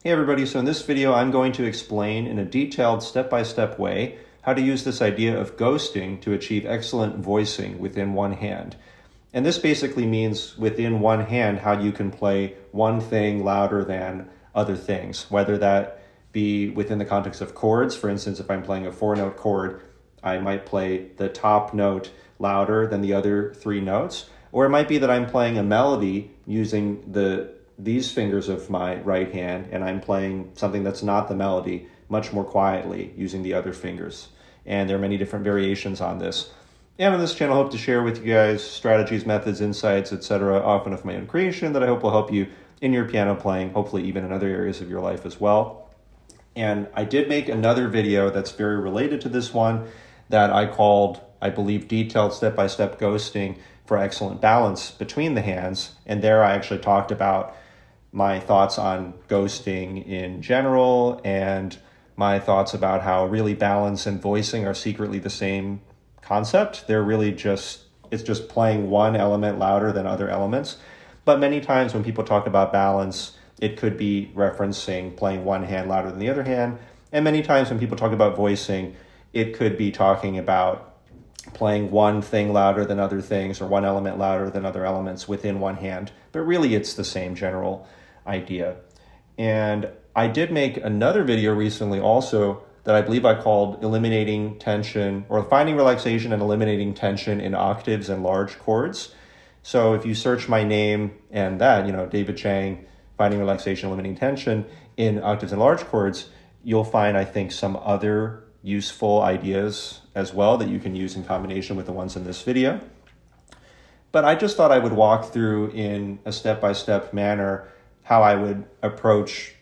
Hey everybody, so in this video I'm going to explain in a detailed step-by-step way how to use this idea of ghosting to achieve excellent voicing within one hand. And this basically means within one hand how you can play one thing louder than other things, whether that be within the context of chords. For instance, if I'm playing a 4-note chord, I might play the top note louder than the other 3 notes, or it might be that I'm playing a melody using these fingers of my right hand, and I'm playing something that's not the melody much more quietly using the other fingers. And there are many different variations on this. And on this channel, I hope to share with you guys strategies, methods, insights, etc., often of my own creation that I hope will help you in your piano playing, hopefully even in other areas of your life as well. And I did make another video that's very related to this one that I called, I believe, Detailed Step-by-Step Ghosting for Excellent Balance Between the Hands. And there I actually talked about my thoughts on ghosting in general and my thoughts about how really balance and voicing are secretly the same concept. They're really it's just playing one element louder than other elements. But many times when people talk about balance, it could be referencing playing one hand louder than the other hand. And many times when people talk about voicing, it could be talking about playing one thing louder than other things or one element louder than other elements within one hand. But really it's the same general idea. And I did make another video recently also that I believe I called Eliminating Tension, or Finding Relaxation and Eliminating Tension in Octaves and Large Chords. So if you search my name and that, David Chang, Finding Relaxation, Eliminating Tension in Octaves and Large Chords, you'll find, I think, some other useful ideas as well that you can use in combination with the ones in this video. But I just thought I would walk through in a step-by-step manner how I would approach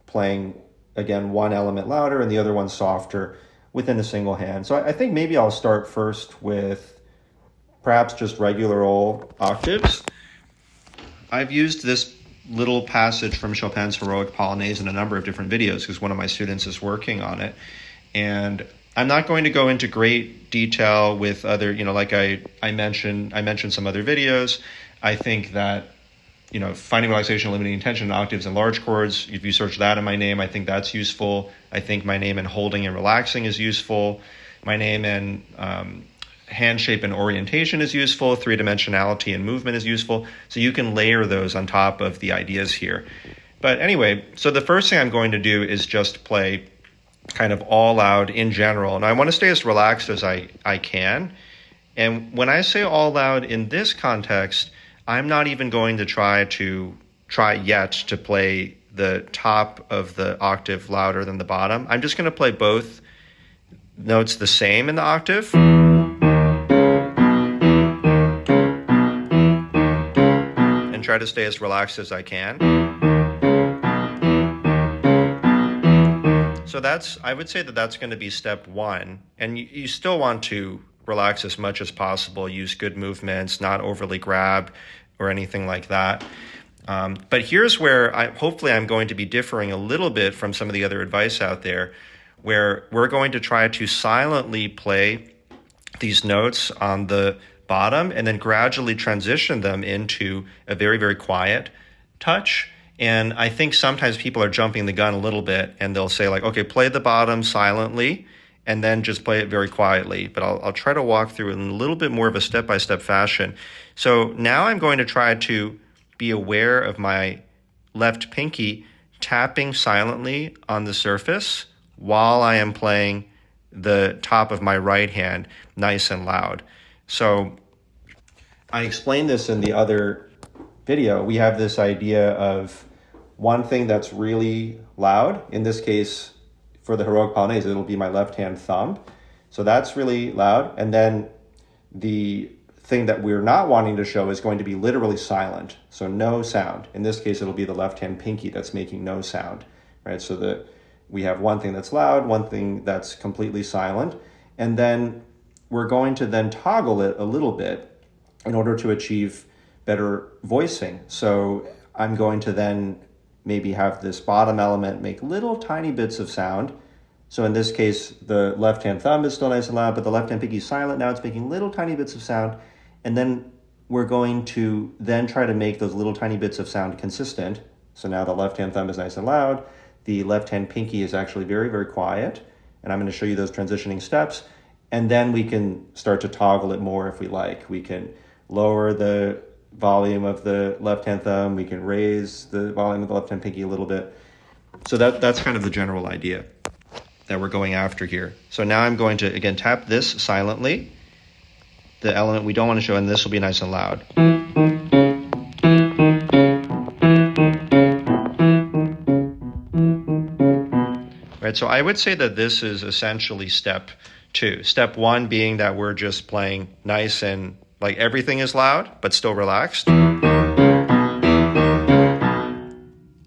playing, again, one element louder and the other one softer within a single hand. So I think maybe I'll start first with perhaps just regular old octaves. I've used this little passage from Chopin's Heroic Polonaise in a number of different videos because one of my students is working on it. And I'm not going to go into great detail with other, like I mentioned some other videos. I think that Finding Relaxation, Eliminating Tension in Octaves and Large Chords, if you search that in my name, I think that's useful. I think my name in Holding and Relaxing is useful. My name in Hand Shape and Orientation is useful. Three-dimensionality and Movement is useful. So you can layer those on top of the ideas here. But anyway, so the first thing I'm going to do is just play kind of all loud in general. And I want to stay as relaxed as I can. And when I say all loud in this context, I'm not even going to try yet to play the top of the octave louder than the bottom. I'm just going to play both notes the same in the octave. And try to stay as relaxed as I can. So I would say that's going to be step one. And you still want to relax as much as possible, use good movements, not overly grab or anything like that. But here's where hopefully I'm going to be differing a little bit from some of the other advice out there, where we're going to try to silently play these notes on the bottom and then gradually transition them into a very, very quiet touch. And I think sometimes people are jumping the gun a little bit and they'll say like, okay, play the bottom silently and then just play it very quietly. But I'll try to walk through it in a little bit more of a step-by-step fashion. So now I'm going to try to be aware of my left pinky tapping silently on the surface while I am playing the top of my right hand nice and loud. So I explained this in the other video. We have this idea of one thing that's really loud. In this case, for the Heroic Polonaise, it'll be my left hand thumb. So that's really loud. And then the thing that we're not wanting to show is going to be literally silent. So no sound. In this case, it'll be the left hand pinky that's making no sound, right? So we have one thing that's loud, one thing that's completely silent. And then we're going to then toggle it a little bit in order to achieve better voicing. So I'm going to then maybe have this bottom element make little tiny bits of sound. So in this case, the left hand thumb is still nice and loud, but the left hand pinky is silent. Now it's making little tiny bits of sound. And then we're going to then try to make those little tiny bits of sound consistent. So now the left hand thumb is nice and loud. the left-hand pinky is actually very, very quiet. And I'm going to show you those transitioning steps. And then we can start to toggle it more if we like. We can lower the volume of the left-hand thumb. We can raise the volume of the left-hand pinky a little bit. So that's kind of the general idea that we're going after here. So now I'm going to, again, tap this silently, the element we don't want to show, and this will be nice and loud. Right, so I would say that this is essentially step 2. Step 1 being that we're just playing nice and like everything is loud, but still relaxed.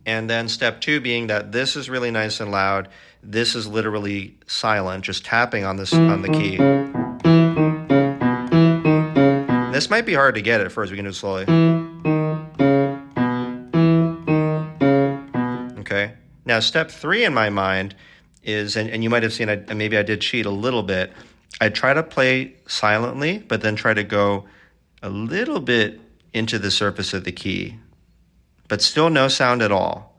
And then step 2 being that this is really nice and loud. This is literally silent, just tapping on this on the key. This might be hard to get at first. We can do it slowly. Okay. Now step 3 in my mind is, and you might have seen, maybe I did cheat a little bit. I try to play silently, but then try to go a little bit into the surface of the key, but still no sound at all,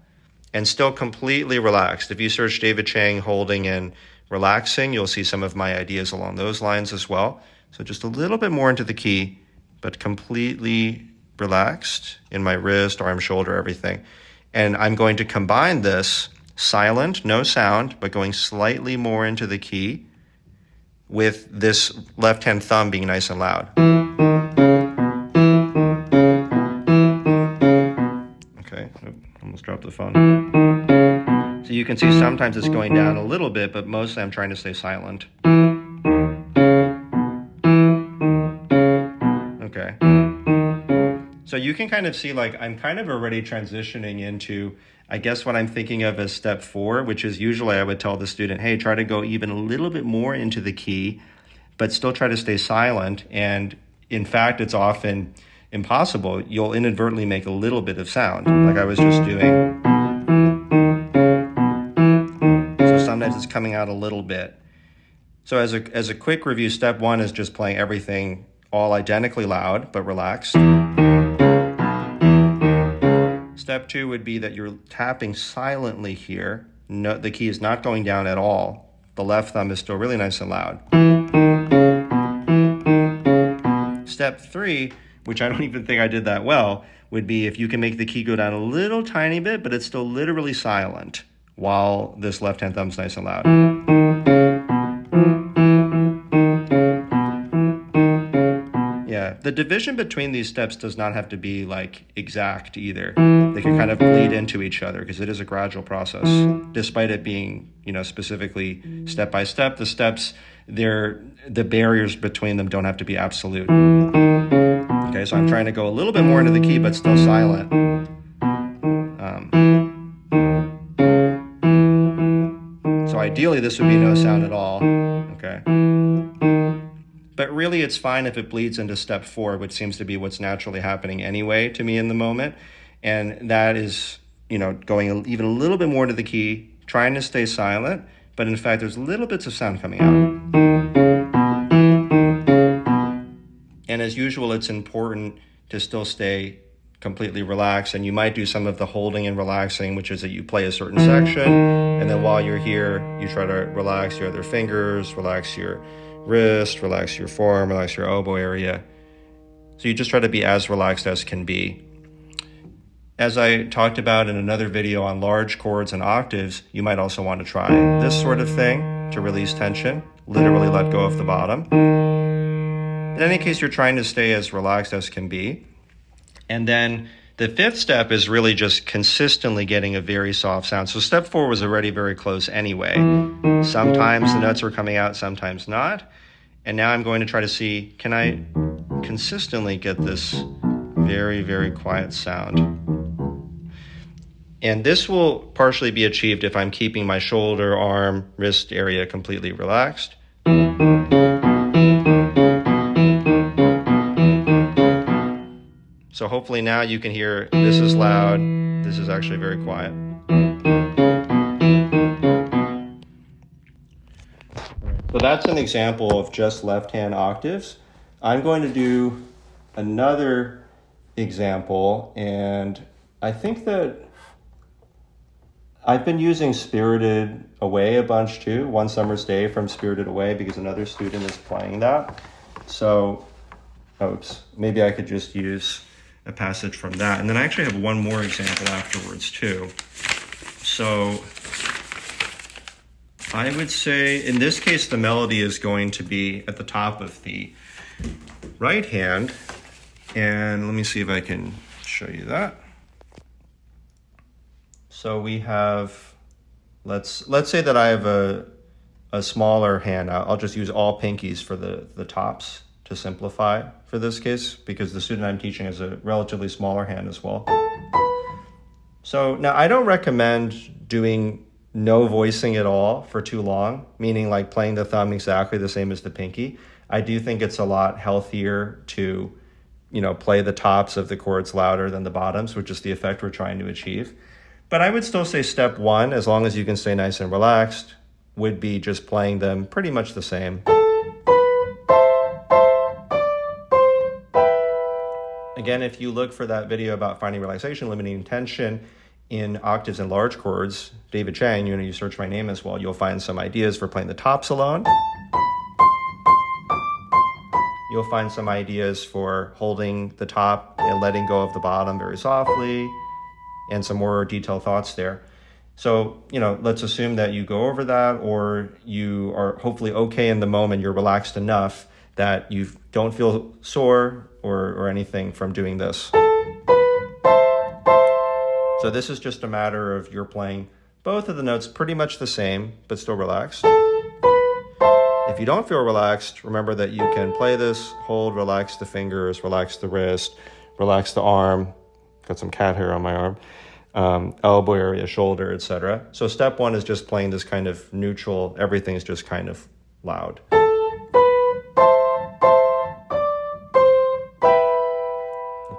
and still completely relaxed. If you search David Chang holding and relaxing, you'll see some of my ideas along those lines as well. So just a little bit more into the key, but completely relaxed in my wrist, arm, shoulder, everything. And I'm going to combine this silent, no sound, but going slightly more into the key with this left-hand thumb being nice and loud. Okay, almost dropped the phone. So you can see sometimes it's going down a little bit, but mostly I'm trying to stay silent. Okay. So you can kind of see, like, I'm kind of already transitioning into, I guess, what I'm thinking of as step 4, which is usually I would tell the student, hey, try to go even a little bit more into the key, but still try to stay silent. And in fact, it's often impossible. You'll inadvertently make a little bit of sound, like I was just doing. So sometimes it's coming out a little bit. So as a quick review, step 1 is just playing everything all identically loud, but relaxed. Step 2 would be that you're tapping silently here. No, the key is not going down at all. The left thumb is still really nice and loud. Step 3, which I don't even think I did that well, would be if you can make the key go down a little tiny bit, but it's still literally silent while this left-hand thumb's nice and loud. Yeah, the division between these steps does not have to be like exact either. They can kind of bleed into each other because it is a gradual process. Despite it being, specifically step by step, the steps, the barriers between them don't have to be absolute. Okay, so I'm trying to go a little bit more into the key, but still silent. So ideally, this would be no sound at all. Okay. But really, it's fine if it bleeds into step 4, which seems to be what's naturally happening anyway to me in the moment. And that is, going even a little bit more to the key, trying to stay silent, but in fact, there's little bits of sound coming out. And as usual, it's important to still stay completely relaxed. And you might do some of the holding and relaxing, which is that you play a certain section, and then while you're here, you try to relax your other fingers, relax your wrist, relax your forearm, relax your elbow area. So you just try to be as relaxed as can be. As I talked about in another video on large chords and octaves, you might also want to try this sort of thing to release tension, literally let go of the bottom. In any case, you're trying to stay as relaxed as can be. And then the 5th step is really just consistently getting a very soft sound. So step 4 was already very close anyway. Sometimes the notes were coming out, sometimes not. And now I'm going to try to see, can I consistently get this very, very quiet sound? And this will partially be achieved if I'm keeping my shoulder, arm, wrist area completely relaxed. So hopefully now you can hear this is loud, this is actually very quiet. So that's an example of just left-hand octaves. I'm going to do another example, and I think that I've been using Spirited Away a bunch too, One Summer's Day from Spirited Away, because another student is playing that. So, oops, maybe I could just use a passage from that. And then I actually have one more example afterwards too. So I would say in this case, the melody is going to be at the top of the right hand. And let me see if I can show you that. So we have, let's say that I have a smaller hand. I'll just use all pinkies for the tops to simplify for this case, because the student I'm teaching has a relatively smaller hand as well. So now I don't recommend doing no voicing at all for too long, meaning like playing the thumb exactly the same as the pinky. I do think it's a lot healthier to, play the tops of the chords louder than the bottoms, which is the effect we're trying to achieve. But I would still say step one, as long as you can stay nice and relaxed, would be just playing them pretty much the same. Again, if you look for that video about finding relaxation, limiting tension in octaves and large chords, David Chang, you search my name as well, you'll find some ideas for playing the tops alone. You'll find some ideas for holding the top and letting go of the bottom very softly, and some more detailed thoughts there. So, let's assume that you go over that, or you are hopefully okay in the moment, you're relaxed enough that you don't feel sore or anything from doing this. So this is just a matter of you're playing both of the notes pretty much the same, but still relaxed. If you don't feel relaxed, remember that you can play this, hold, relax the fingers, relax the wrist, relax the arm. Got some cat hair on my arm. Elbow area, shoulder, etc. So step one is just playing this kind of neutral, everything's just kind of loud.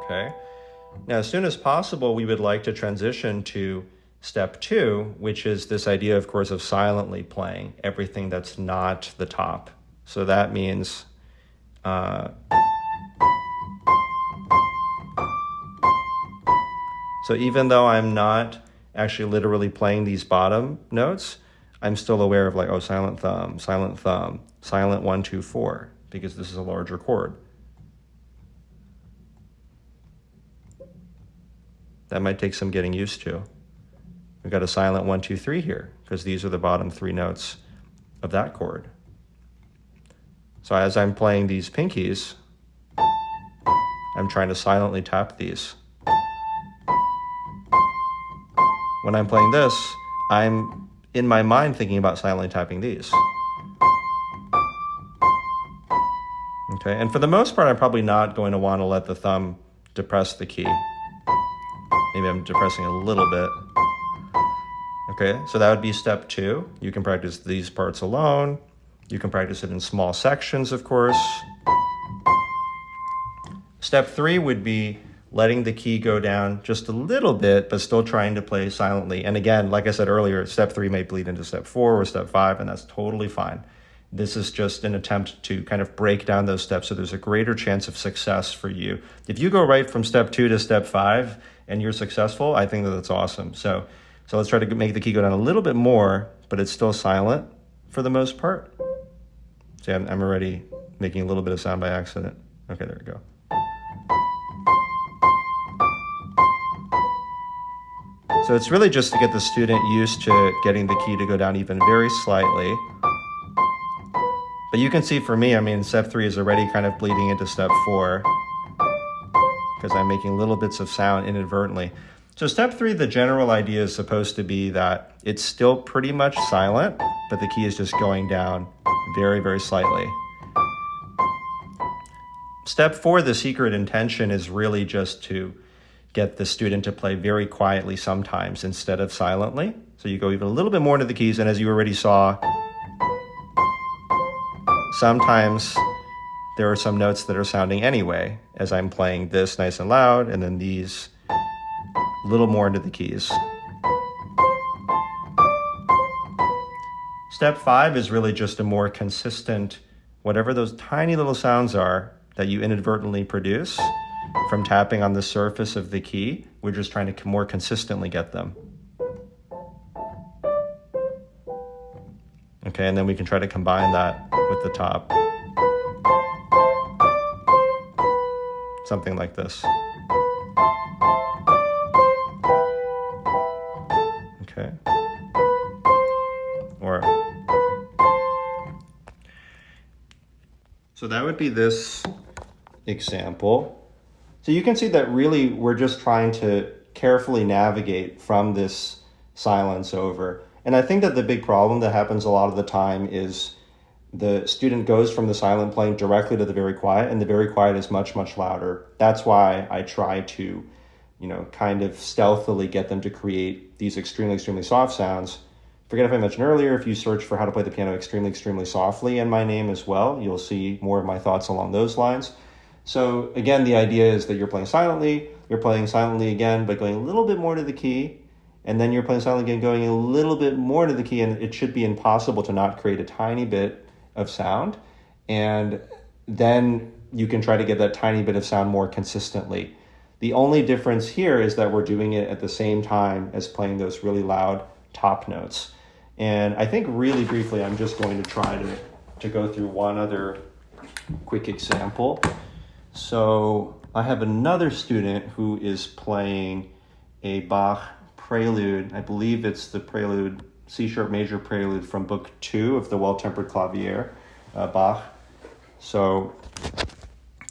Okay. Now, as soon as possible, we would like to transition to step two, which is this idea, of course, of silently playing everything that's not the top. So that means so even though I'm not actually literally playing these bottom notes, I'm still aware of silent thumb, silent 1, 2, 4, because this is a larger chord. That might take some getting used to. We've got a silent 1, 2, 3 here, because these are the bottom three notes of that chord. So as I'm playing these pinkies, I'm trying to silently tap these. When I'm playing this, I'm in my mind thinking about silently tapping these. Okay, and for the most part, I'm probably not going to want to let the thumb depress the key. Maybe I'm depressing a little bit. Okay, so that would be step two. You can practice these parts alone. You can practice it in small sections, of course. Step three would be letting the key go down just a little bit, but still trying to play silently. And again, like I said earlier, step three may bleed into step four or step five, and that's totally fine. This is just an attempt to kind of break down those steps so there's a greater chance of success for you. If you go right from step two to step five and you're successful, I think that's awesome. So let's try to make the key go down a little bit more, but it's still silent for the most part. See, I'm already making a little bit of sound by accident. Okay, there we go. So it's really just to get the student used to getting the key to go down even very slightly. But you can see for me, step three is already kind of bleeding into step four, because I'm making little bits of sound inadvertently. So step three, the general idea is supposed to be that it's still pretty much silent, but the key is just going down very, very slightly. Step four, the secret intention is really just to get the student to play very quietly sometimes instead of silently. So you go even a little bit more into the keys, and as you already saw, sometimes there are some notes that are sounding anyway, as I'm playing this nice and loud, and then these a little more into the keys. Step five is really just a more consistent, whatever those tiny little sounds are that you inadvertently produce from tapping on the surface of the key, we're just trying to more consistently get them. Okay, and then we can try to combine that with the top. Something like this. Okay. Or so that would be this example. So you can see that really we're just trying to carefully navigate from this silence over. And I think that the big problem that happens a lot of the time is the student goes from the silent playing directly to the very quiet, and the very quiet is much, much louder. That's why I try to, kind of stealthily get them to create these extremely, extremely soft sounds. Forget if I mentioned earlier, if you search for how to play the piano extremely, extremely softly in my name as well, you'll see more of my thoughts along those lines. So again, the idea is that you're playing silently again, but going a little bit more to the key, and then you're playing silently again, going a little bit more to the key, and it should be impossible to not create a tiny bit of sound. And then you can try to get that tiny bit of sound more consistently. The only difference here is that we're doing it at the same time as playing those really loud top notes. And I think really briefly, I'm just going to try to go through one other quick example. So I have another student who is playing a Bach prelude. I believe it's the prelude, C-sharp major prelude from Book 2 of the Well-Tempered Clavier, Bach. So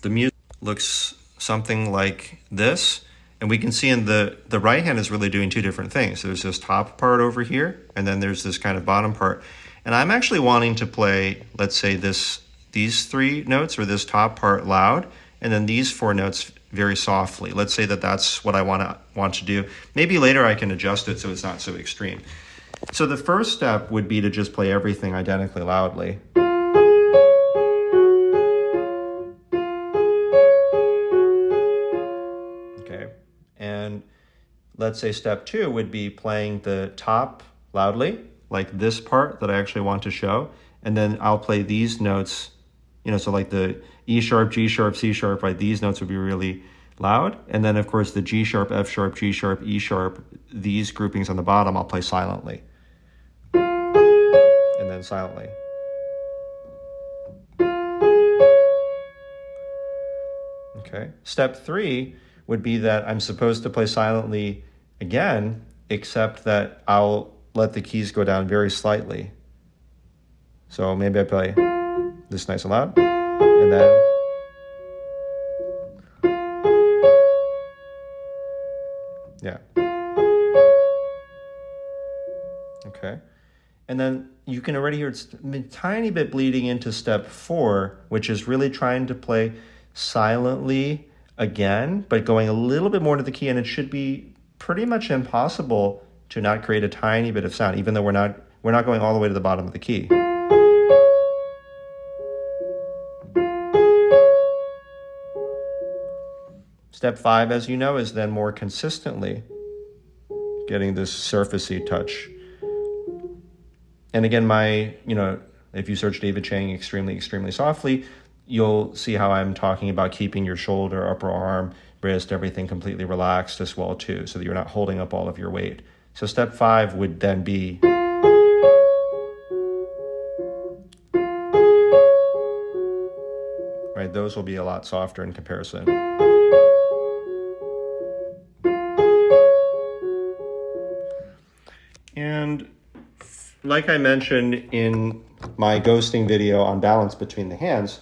the music looks something like this. And we can see in the right hand is really doing two different things. There's this top part over here, and then there's this kind of bottom part. And I'm actually wanting to play, let's say, these three notes, or this top part loud, and then these four notes very softly. Let's say that that's what I want to do. Maybe later I can adjust it so it's not so extreme. So the first step would be to just play everything identically loudly. Okay, and let's say step 2 would be playing the top loudly, like this part that I actually want to show, and then I'll play these notes, so like the E sharp, G sharp, C sharp, right? These notes would be really loud. And then of course the G sharp, F sharp, G sharp, E sharp, these groupings on the bottom, I'll play silently. And then silently. Okay. Step 3 would be that I'm supposed to play silently again, except that I'll let the keys go down very slightly. So maybe I play this nice and loud, and then yeah. Okay. And then you can already hear it's a tiny bit bleeding into step 4, which is really trying to play silently again, but going a little bit more to the key, and it should be pretty much impossible to not create a tiny bit of sound, even though we're not going all the way to the bottom of the key. Step 5, as you know, is then more consistently getting this surfacey touch. And again, if you search David Chang extremely, extremely softly, you'll see how I'm talking about keeping your shoulder, upper arm, wrist, everything completely relaxed as well too, so that you're not holding up all of your weight. So step 5 would then be right, those will be a lot softer in comparison. And like I mentioned in my ghosting video on balance between the hands,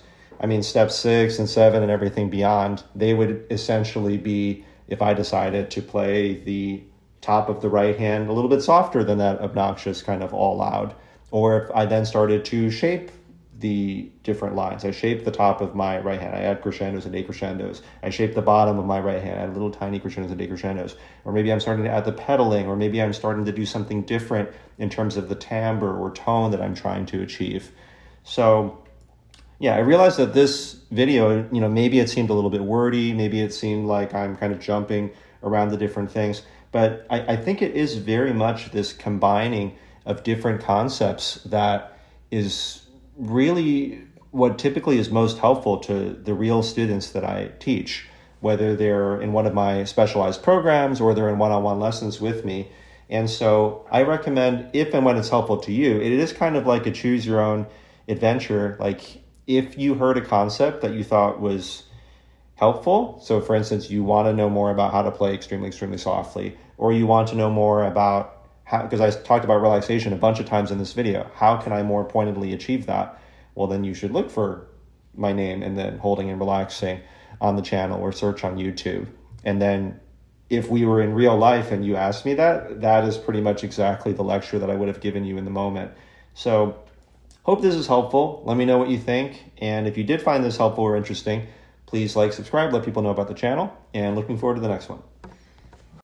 step 6 and 7 and everything beyond, they would essentially be if I decided to play the top of the right hand a little bit softer than that obnoxious kind of all loud. Or if I then started to shape the different lines. I shape the top of my right hand. I add crescendos and decrescendos. I shape the bottom of my right hand. I add little tiny crescendos and decrescendos. Or maybe I'm starting to add the pedaling, or maybe I'm starting to do something different in terms of the timbre or tone that I'm trying to achieve. So yeah, I realized that this video, maybe it seemed a little bit wordy. Maybe it seemed like I'm kind of jumping around the different things. But I think it is very much this combining of different concepts that is really what typically is most helpful to the real students that I teach, whether they're in one of my specialized programs or they're in one-on-one lessons with me. And so I recommend, if and when it's helpful to you, it is kind of like a choose your own adventure. Like if you heard a concept that you thought was helpful, so for instance, you want to know more about how to play extremely, extremely softly, or you want to know more about how, because I talked about relaxation a bunch of times in this video, how can I more pointedly achieve that? Well, then you should look for my name and then Holding and Relaxing on the channel, or search on YouTube. And then if we were in real life and you asked me that, that is pretty much exactly the lecture that I would have given you in the moment. So hope this is helpful. Let me know what you think. And if you did find this helpful or interesting, please like, subscribe, let people know about the channel, and looking forward to the next one.